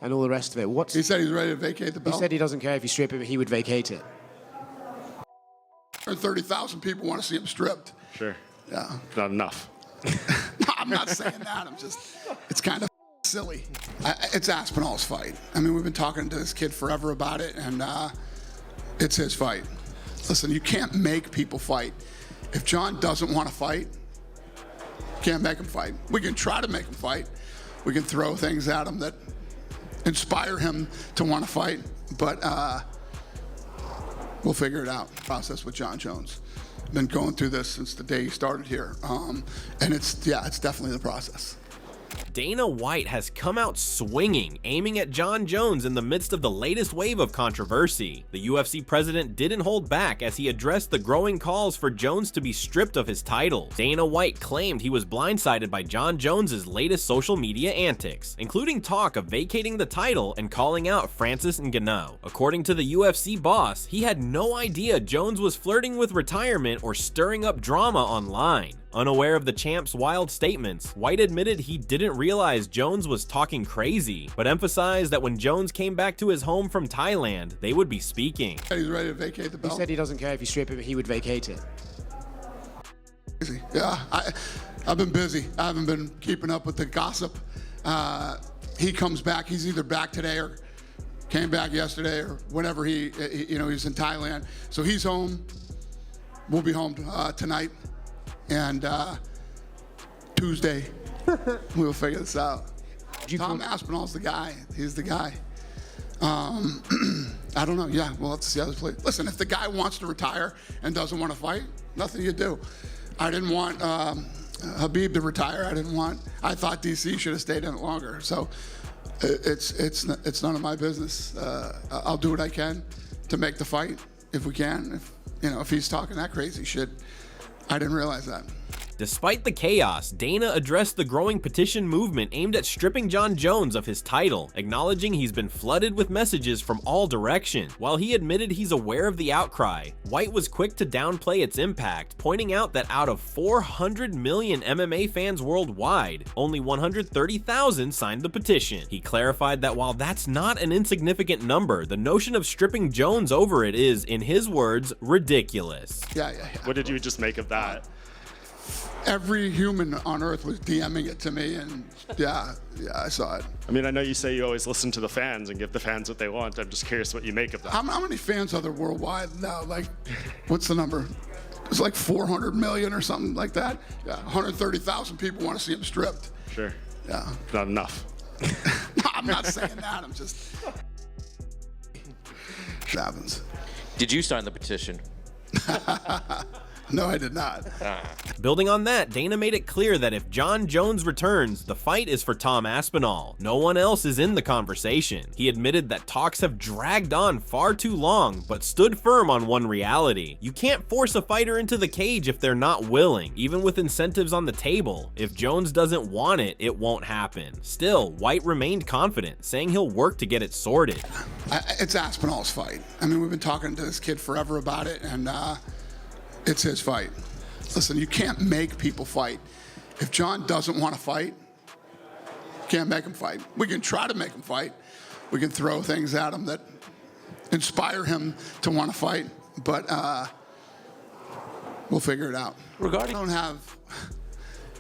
and all the rest of it. He said he's ready to vacate the He belt. said he doesn't care if you strip him, he would vacate it. 30,000 people want to see him stripped. Sure. Yeah. Not enough. No, I'm not saying that. It's kind of silly. It's Aspinall's fight. I mean, we've been talking to this kid forever about it, and it's his fight. Listen, you can't make people fight. If John doesn't want to fight, can't make him fight. We can try to make him fight. We can throw things at him that inspire him to want to fight, but we'll figure it out. Process with Jon Jones. Been going through this since the day he started here, and it's definitely the process. Dana White has come out swinging, aiming at Jon Jones in the midst of the latest wave of controversy. The UFC president didn't hold back as he addressed the growing calls for Jones to be stripped of his title. Dana White claimed he was blindsided by Jon Jones's latest social media antics, including talk of vacating the title and calling out Francis Ngannou. According to the UFC boss, he had no idea Jones was flirting with retirement or stirring up drama online. Unaware of the champ's wild statements, White admitted he didn't realize Jones was talking crazy, but emphasized that when Jones came back to his home from Thailand, they would be speaking. He's ready to vacate the belt. He said he doesn't care if you strip him, he would vacate it. Yeah, I've been busy. I haven't been keeping up with the gossip. He comes back. He's either back today or came back yesterday or whenever he's in Thailand. So he's home. We'll be home tonight. And Tuesday, we'll figure this out. Tom Aspinall's the guy. He's the guy. I don't know. Yeah, we'll have to see how this plays. Listen, if the guy wants to retire and doesn't want to fight, nothing you do. I didn't want Habib to retire. I thought DC should have stayed in it longer. So it's none of my business. I'll do what I can to make the fight if we can. If he's talking that crazy shit, I didn't realize that. Despite the chaos, Dana addressed the growing petition movement aimed at stripping Jon Jones of his title, acknowledging he's been flooded with messages from all directions. While he admitted he's aware of the outcry, White was quick to downplay its impact, pointing out that out of 400 million MMA fans worldwide, only 130,000 signed the petition. He clarified that while that's not an insignificant number, the notion of stripping Jones over it is, in his words, ridiculous. Yeah. What did you just make of that? Every human on earth was DMing it to me, and yeah, I saw it. I mean, I know you say you always listen to the fans and give the fans what they want. I'm just curious what you make of that. How many fans are there worldwide now? Like, what's the number? It's like 400 million or something like that. Yeah, 130,000 people want to see him stripped. Sure. Yeah. Not enough. No, I'm not saying that. Shit happens. Did you sign the petition? No, I did not. Building on that, Dana made it clear that if Jon Jones returns, the fight is for Tom Aspinall. No one else is in the conversation. He admitted that talks have dragged on far too long, but stood firm on one reality. You can't force a fighter into the cage if they're not willing, even with incentives on the table. If Jones doesn't want it, it won't happen. Still, White remained confident, saying he'll work to get it sorted. It's Aspinall's fight. I mean, we've been talking to this kid forever about it, and it's his fight. Listen, you can't make people fight. If John doesn't want to fight, can't make him fight. We can try to make him fight. We can throw things at him that inspire him to want to fight, but we'll figure it out. I don't have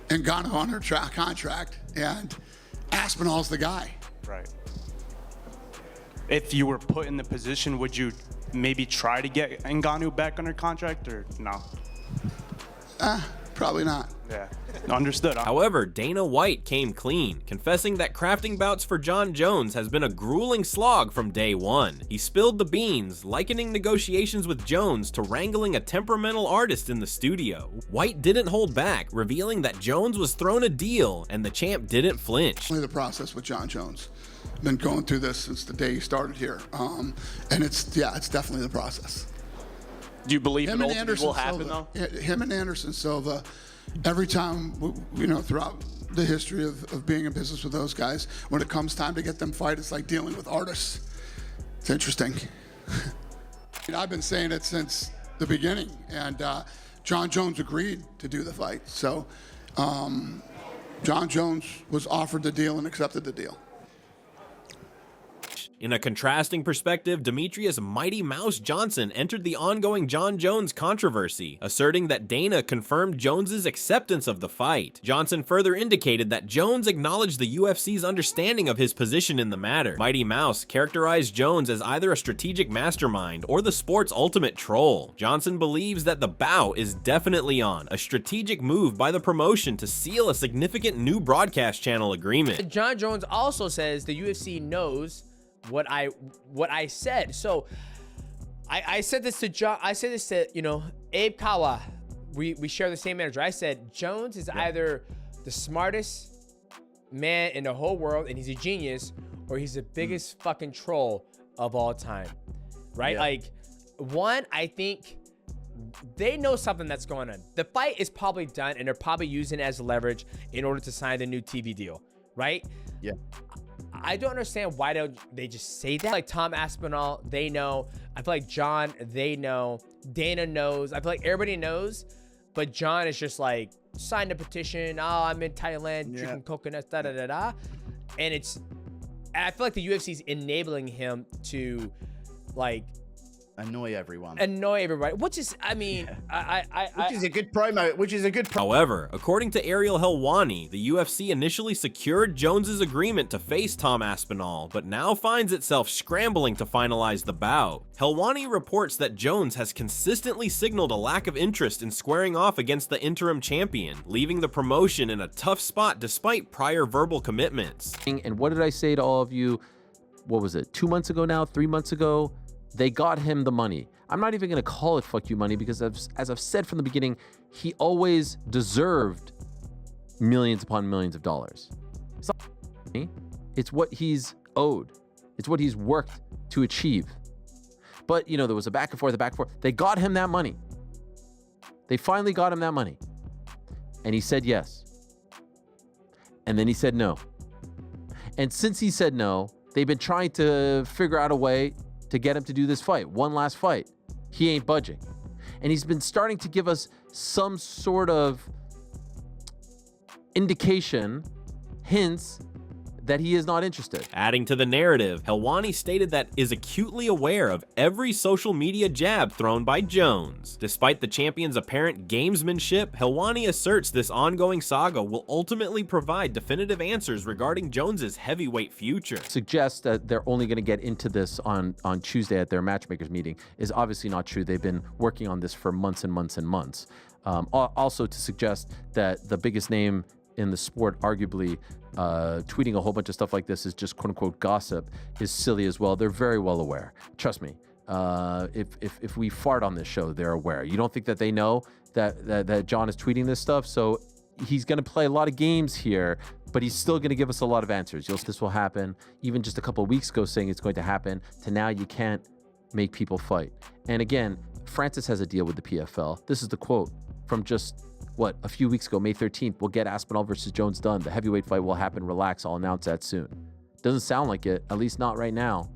Ngannou on her contract, and Aspinall's the guy. Right. If you were put in the position, would you maybe try to get Ngannou back under contract, or no? Probably not. Yeah, understood. However, Dana White came clean, confessing that crafting bouts for Jon Jones has been a grueling slog from day one. He spilled the beans, likening negotiations with Jones to wrangling a temperamental artist in the studio. White didn't hold back, revealing that Jones was thrown a deal and the champ didn't flinch. The process with Jon Jones. Been going through this since the day he started here, and it's definitely the process. Do you believe it ultimately will happen, though? Him and Anderson Silva, every time, throughout the history of being in business with those guys, when it comes time to get them fight, it's like dealing with artists. It's interesting. I've been saying it since the beginning, and Jon Jones agreed to do the fight. So Jon Jones was offered the deal and accepted the deal. In a contrasting perspective, Demetrius Mighty Mouse Johnson entered the ongoing Jon Jones controversy, asserting that Dana confirmed Jones's acceptance of the fight. Johnson further indicated that Jones acknowledged the UFC's understanding of his position in the matter. Mighty Mouse characterized Jones as either a strategic mastermind or the sport's ultimate troll. Johnson believes that the bout is definitely on, a strategic move by the promotion to seal a significant new broadcast channel agreement. Jon Jones also says the UFC knows what I said. So I said this to John. I said this to, Abe Kawa. We share the same manager. I said Jones is either the smartest man in the whole world and he's a genius, or he's the biggest fucking troll of all time. Right? Like, one, I think they know something that's going on. The fight is probably done and they're probably using it as leverage in order to sign the new TV deal. Right? Yeah. I don't understand why don't they just say that. Like Tom Aspinall, they know. I feel like John, they know. Dana knows. I feel like everybody knows, but John is just like, sign the petition. Oh, I'm in Thailand drinking coconuts, da da da da. And I feel like the UFC is enabling him to, like, annoy everyone. Which is, I mean, which is a good promo. However, according to Ariel Helwani, the UFC initially secured Jones's agreement to face Tom Aspinall, but now finds itself scrambling to finalize the bout. Helwani reports that Jones has consistently signaled a lack of interest in squaring off against the interim champion, leaving the promotion in a tough spot despite prior verbal commitments. And what did I say to all of you? What was it? 2 months ago now? 3 months ago? They got him the money. I'm not even going to call it fuck you money because as I've said from the beginning, he always deserved millions upon millions of dollars. It's not money. It's what he's owed. It's what he's worked to achieve. But, there was a back and forth. They got him that money. They finally got him that money. And he said yes. And then he said no. And since he said no, they've been trying to figure out a way to get him to do this fight, one last fight. He ain't budging. And he's been starting to give us some sort of indication, hints, that he is not interested. Adding to the narrative, Helwani stated that is acutely aware of every social media jab thrown by Jones. Despite the champion's apparent gamesmanship, Helwani asserts this ongoing saga will ultimately provide definitive answers regarding Jones's heavyweight future. Suggests that they're only going to get into this on Tuesday at their matchmakers meeting is obviously not true. They've been working on this for months and months and months. Also to suggest that the biggest name in the sport, arguably, tweeting a whole bunch of stuff like this is just quote unquote gossip is silly as well. They're very well aware. Trust me. If we fart on this show, they're aware. You don't think that they know that John is tweeting this stuff? So he's going to play a lot of games here, but he's still going to give us a lot of answers. This will happen. Even just a couple of weeks ago saying it's going to happen to now you can't make people fight. And again, Francis has a deal with the PFL. This is the quote from just a few weeks ago, May 13th, we'll get Aspinall versus Jones done. The heavyweight fight will happen. Relax. I'll announce that soon. Doesn't sound like it, at least not right now.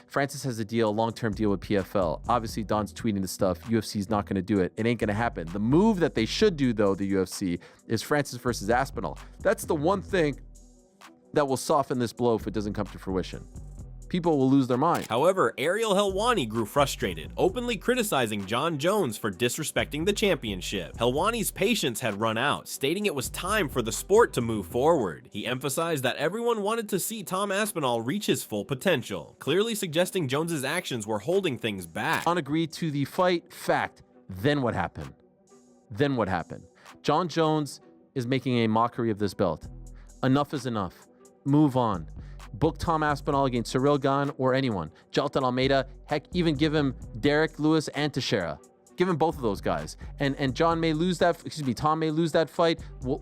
Francis has a deal, a long-term deal with PFL. Obviously, Don's tweeting the stuff. UFC's not going to do it. It ain't going to happen. The move that they should do, though, the UFC, is Francis versus Aspinall. That's the one thing that will soften this blow if it doesn't come to fruition. People will lose their mind. However, Ariel Helwani grew frustrated, openly criticizing Jon Jones for disrespecting the championship. Helwani's patience had run out, stating it was time for the sport to move forward. He emphasized that everyone wanted to see Tom Aspinall reach his full potential, clearly suggesting Jones's actions were holding things back. Jon agreed to the fight. Fact. Then what happened? Jon Jones is making a mockery of this belt. Enough is enough. Move on. Book Tom Aspinall against Cyril Gane or anyone. Jailton Almeida, heck, even give him Derek Lewis and Teixeira. Give him both of those guys. And Tom may lose that fight. Well,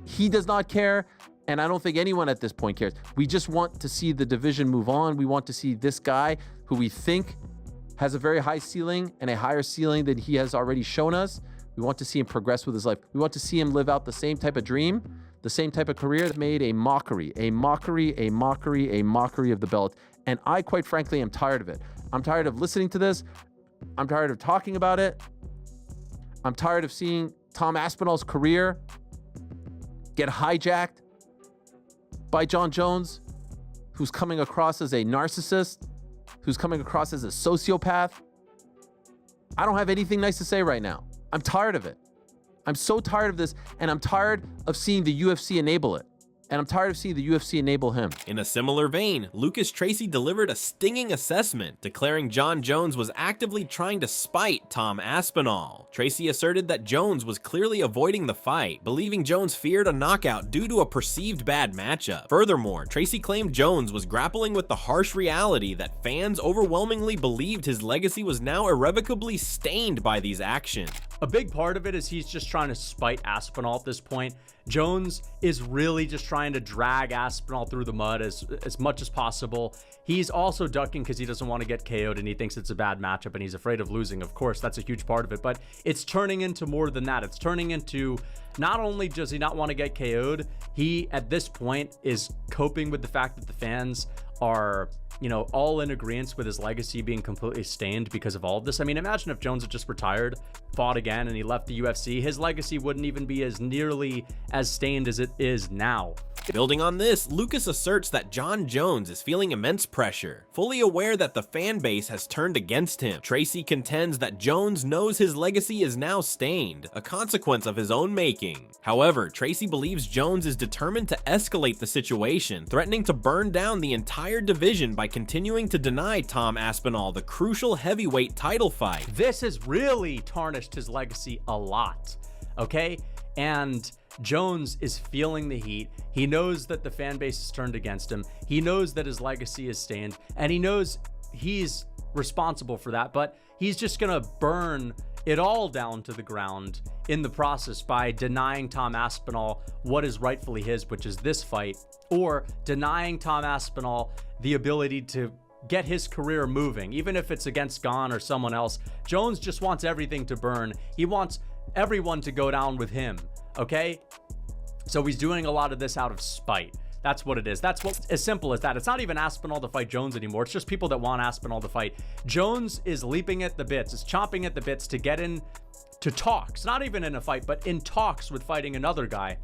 he does not care, and I don't think anyone at this point cares. We just want to see the division move on. We want to see this guy who we think has a very high ceiling and a higher ceiling than he has already shown us. We want to see him progress with his life. We want to see him live out the same type of dream, the same type of career that made a mockery of the belt. And I, quite frankly, am tired of it. I'm tired of listening to this. I'm tired of talking about it. I'm tired of seeing Tom Aspinall's career get hijacked by Jon Jones, who's coming across as a narcissist, who's coming across as a sociopath. I don't have anything nice to say right now. I'm tired of it. I'm so tired of this, and I'm tired of seeing the UFC enable it. And I'm tired of seeing the UFC enable him. In a similar vein, Lucas Tracy delivered a stinging assessment, declaring Jon Jones was actively trying to spite Tom Aspinall. Tracy asserted that Jones was clearly avoiding the fight, believing Jones feared a knockout due to a perceived bad matchup. Furthermore, Tracy claimed Jones was grappling with the harsh reality that fans overwhelmingly believed his legacy was now irrevocably stained by these actions. A big part of it is he's just trying to spite Aspinall at this point. Jones is really just trying to drag Aspinall through the mud as much as possible. He's also ducking because he doesn't want to get KO'd and he thinks it's a bad matchup and he's afraid of losing. Of course, that's a huge part of it, but it's turning into more than that. It's turning into not only does he not want to get KO'd, he at this point is coping with the fact that the fans are, all in agreement with his legacy being completely stained because of all of this. I mean, imagine if Jones had just retired, fought again, and he left the UFC. His legacy wouldn't even be as nearly as stained as it is now. Building on this, Lucas asserts that Jon Jones is feeling immense pressure, fully aware that the fan base has turned against him. Tracy contends that Jones knows his legacy is now stained, a consequence of his own making. However, Tracy believes Jones is determined to escalate the situation, threatening to burn down the entire division by continuing to deny Tom Aspinall the crucial heavyweight title fight. This has really tarnished his legacy a lot, okay? And Jones is feeling the heat. He knows that the fan base is turned against him. He knows that his legacy is stained, and he knows he's responsible for that, but he's just gonna burn it all down to the ground in the process by denying Tom Aspinall what is rightfully his, which is this fight, or denying Tom Aspinall the ability to get his career moving, even if it's against Gane or someone else. Jones just wants everything to burn. He wants everyone to go down with him, okay? So he's doing a lot of this out of spite. That's what it is. That's what, as simple as that. It's not even Aspinall to fight Jones anymore. It's just people that want Aspinall to fight. Jones is leaping at the bits, is chomping at the bits to get in to talks, not even in a fight, but in talks with fighting another guy,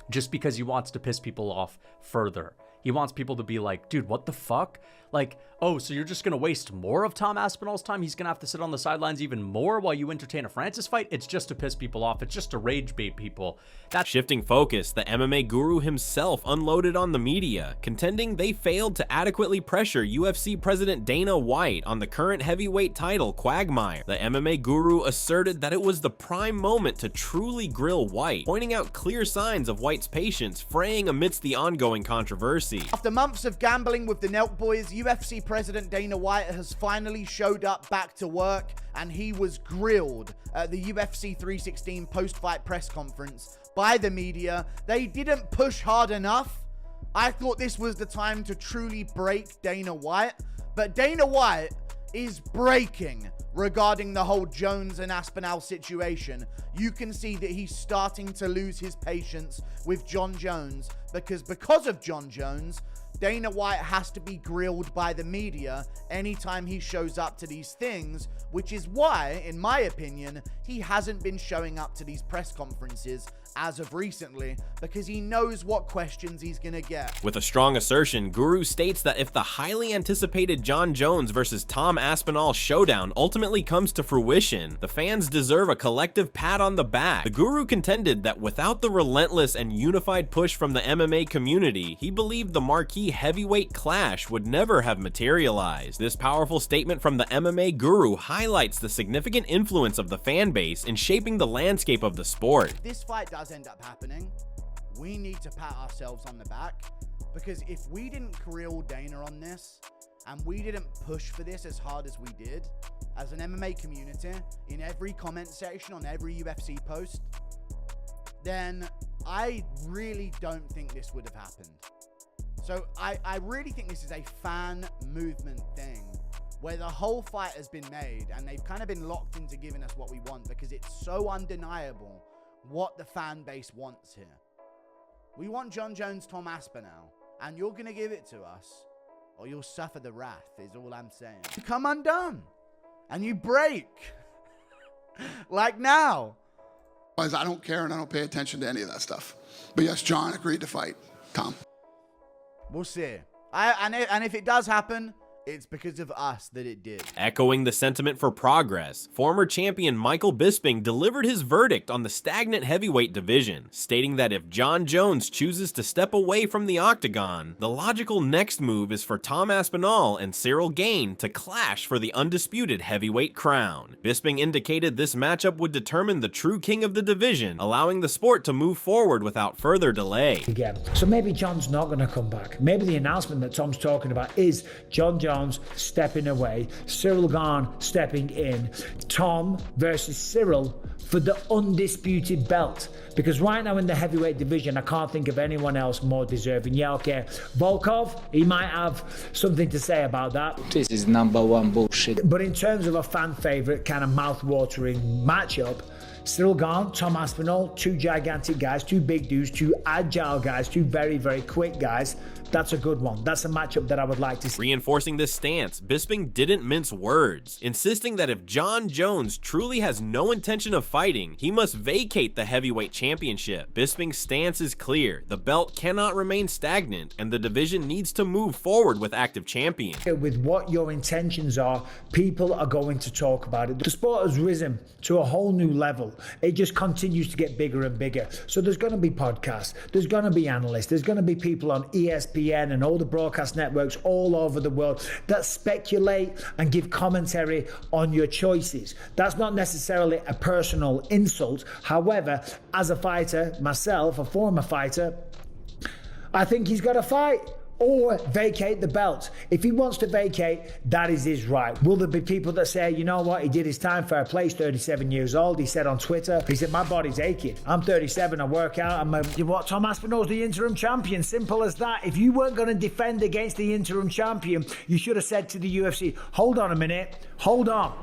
just because he wants to piss people off further. He wants people to be like, dude, what the fuck? Like, oh, so you're just going to waste more of Tom Aspinall's time? He's going to have to sit on the sidelines even more while you entertain a Francis fight? It's just to piss people off. It's just to rage bait people. That's shifting focus. The MMA guru himself unloaded on the media, contending they failed to adequately pressure UFC President Dana White on the current heavyweight title, Quagmire. The MMA guru asserted that it was the prime moment to truly grill White, pointing out clear signs of White's patience fraying amidst the ongoing controversy. After months of gambling with the Nelk Boys, UFC President Dana White has finally showed up back to work, and he was grilled at the UFC 316 post-fight press conference by the media. They didn't push hard enough. I thought this was the time to truly break Dana White, but Dana White is breaking regarding the whole Jones and Aspinall situation. You can see that he's starting to lose his patience with Jon Jones because of Jon Jones, Dana White has to be grilled by the media anytime he shows up to these things, which is why, in my opinion, he hasn't been showing up to these press conferences as of recently, because he knows what questions he's gonna get. With a strong assertion, Guru states that if the highly anticipated Jon Jones versus Tom Aspinall showdown ultimately comes to fruition, the fans deserve a collective pat on the back. The Guru contended that without the relentless and unified push from the MMA community, he believed the marquee heavyweight clash would never have materialized. This powerful statement from the MMA Guru highlights the significant influence of the fan base in shaping the landscape of the sport. This fight does end up happening, we need to pat ourselves on the back, because if we didn't grill Dana on this and we didn't push for this as hard as we did as an MMA community in every comment section on every UFC post, then I really don't think this would have happened. So I really think this is a fan movement thing where the whole fight has been made and they've kind of been locked into giving us what we want, because it's so undeniable what the fan base wants here. We want Jon Jones, Tom Aspinall, and you're going to give it to us, or you'll suffer the wrath, is all I'm saying. You come undone, and you break. Like now. I don't care, and I don't pay attention to any of that stuff. But yes, Jon agreed to fight Tom. We'll see. And if it does happen, it's because of us that it did. Echoing the sentiment for progress, former champion Michael Bisping delivered his verdict on the stagnant heavyweight division, stating that if Jon Jones chooses to step away from the octagon, the logical next move is for Tom Aspinall and Cyril Gane to clash for the undisputed heavyweight crown. Bisping indicated this matchup would determine the true king of the division, allowing the sport to move forward without further delay. Again. So maybe John's not going to come back. Maybe the announcement that Tom's talking about is Jon Jones stepping away, Cyril Gane stepping in, Tom versus Cyril for the undisputed belt. Because right now in the heavyweight division, I can't think of anyone else more deserving. Yeah, okay, Volkov, he might have something to say about that. This is #1 bullshit. But in terms of a fan favorite kind of mouth-watering matchup, Cyril Gane, Tom Aspinall, two gigantic guys, two big dudes, two agile guys, two very, very quick guys. That's a good one. That's a matchup that I would like to see. Reinforcing this stance, Bisping didn't mince words, insisting that if Jon Jones truly has no intention of fighting, he must vacate the heavyweight championship. Bisping's stance is clear. The belt cannot remain stagnant, and the division needs to move forward with active champions. With what your intentions are, people are going to talk about it. The sport has risen to a whole new level. It just continues to get bigger and bigger. So there's going to be podcasts, there's going to be analysts, there's going to be people on ESPN and all the broadcast networks all over the world that speculate and give commentary on your choices. That's not necessarily a personal insult. However, as a fighter, myself, a former fighter, I think he's got to fight or vacate the belt. If he wants to vacate, that is his right. Will there be people that say, you know what, he did his time, fair play, he's 37 years old. He said on Twitter, he said, my body's aching. I'm 37, I work out, Tom Aspinall's the interim champion. Simple as that. If you weren't gonna defend against the interim champion, you should have said to the UFC, hold on a minute, hold on.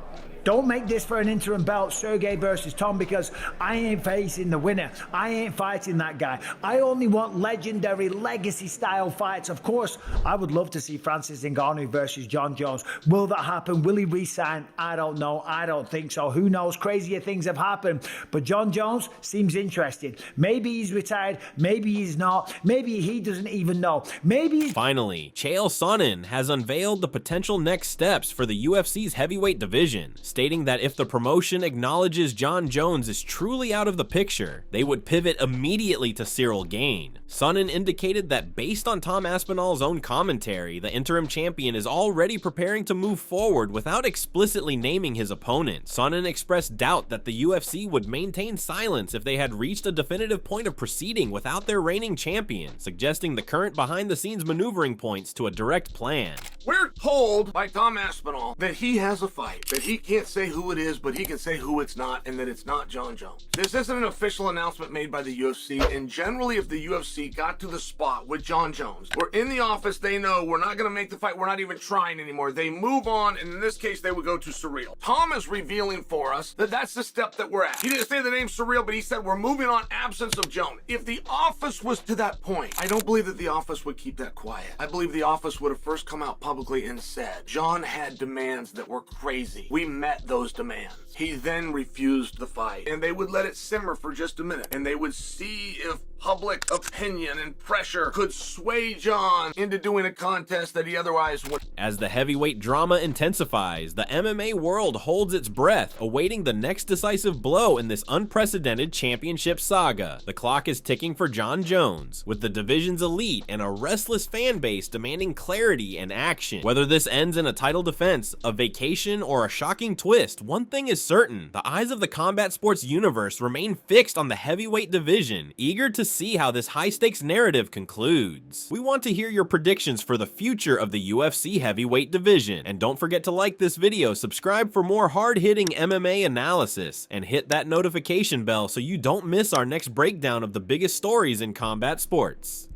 Don't make this for an interim belt, Sergey versus Tom, because I ain't facing the winner. I ain't fighting that guy. I only want legendary legacy-style fights. Of course, I would love to see Francis Ngannou versus Jon Jones. Will that happen? Will he re-sign? I don't know. I don't think so. Who knows? Crazier things have happened. But Jon Jones seems interested. Maybe he's retired. Maybe he's not. Maybe he doesn't even know. Maybe... Finally, Chael Sonnen has unveiled the potential next steps for the UFC's heavyweight division, stating that if the promotion acknowledges Jon Jones is truly out of the picture, they would pivot immediately to Cyril Gane. Sonnen indicated that based on Tom Aspinall's own commentary, the interim champion is already preparing to move forward without explicitly naming his opponent. Sonnen expressed doubt that the UFC would maintain silence if they had reached a definitive point of proceeding without their reigning champion, suggesting the current behind-the-scenes maneuvering points to a direct plan. We're told by Tom Aspinall that he has a fight, that he can't say who it is, but he can say who it's not, and that it's not Jon Jones. This isn't an official announcement made by the UFC, and generally if the UFC got to the spot with Jon Jones, we're in the office, they know we're not going to make the fight, we're not even trying anymore. They move on, and in this case, they would go to Cyril. Tom is revealing for us that that's the step that we're at. He didn't say the name Cyril, but he said we're moving on absence of Jones. If the office was to that point, I don't believe that the office would keep that quiet. I believe the office would have first come out publicly and said, Jon had demands that were crazy. We met those demands. He then refused the fight, and they would let it simmer for just a minute, and they would see if public opinion and pressure could sway Jon into doing a contest that he otherwise would. As the heavyweight drama intensifies, the MMA world holds its breath, awaiting the next decisive blow in this unprecedented championship saga. The clock is ticking for Jon Jones, with the division's elite and a restless fan base demanding clarity and action. Whether this ends in a title defense, a vacation, or a shocking twist, one thing is certain: the eyes of the combat sports universe remain fixed on the heavyweight division, eager to see how this high-stakes narrative concludes. We want to hear your predictions for the future of the UFC heavyweight division, and don't forget to like this video, subscribe for more hard-hitting MMA analysis, and hit that notification bell so you don't miss our next breakdown of the biggest stories in combat sports.